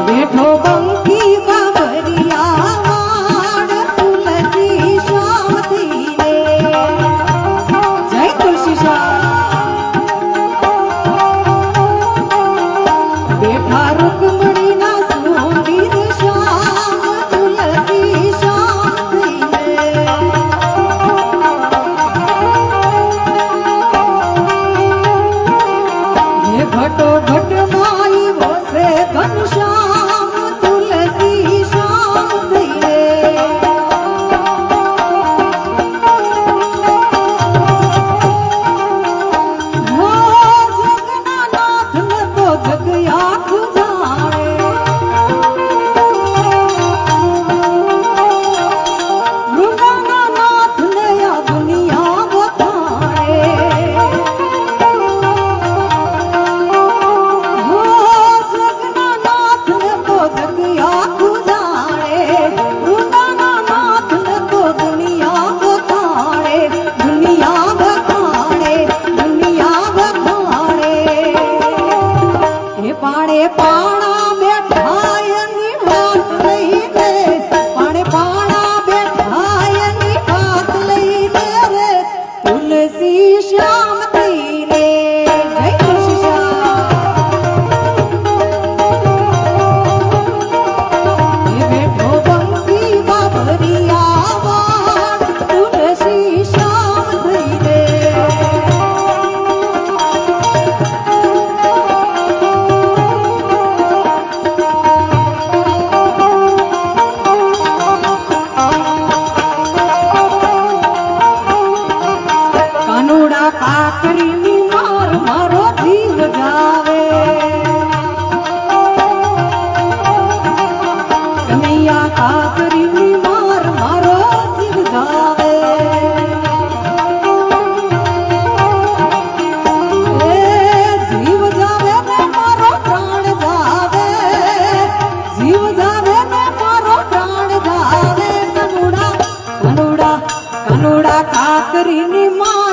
બેઠો બંકી બાબરિયા વાડ તુલસી શ્યામથી રે જય તુલસી શ્યામ બેઠા રૂકમણીના સુંદર શ્યામ તુલસી શ્યામથી રે હે ઘટો ઘટ માઈ વસે ઘનશ્યામ તુલસી શ્યામથી રે હો જગના નાથ ને તો જગ આખું જાણે વૃંદાના નાથ ને આ દુનિયા બતાણે હો જગના નાથ ને તો જગ આખું જાણે વૃંદાના નાથ ને તો દુનિયા બતાણે દુનિયા બતાણે દુનિયા બતાણે હે પાણે પાણા બેઠા એની વાત લઈને પાણે પાણા બેઠા એની વાત લઈને રે તુલસી શ્યામથી રે જય તુલસી શ્યામ હે બેઠો બંકી બાબરિયા વાડ તુલસી શ્યામથી રે કાનુડા કાકરીની માર મારો જીવ જાવે કનૈયા કાકરીની માર મારો જીવ જાવે એ જીવ જાવે ને મારો પ્રાણ જાવે જીવ જાવે ને મારો પ્રાણ જાવે કાનુડા કાનુડા કાનુડા કાકરીની માર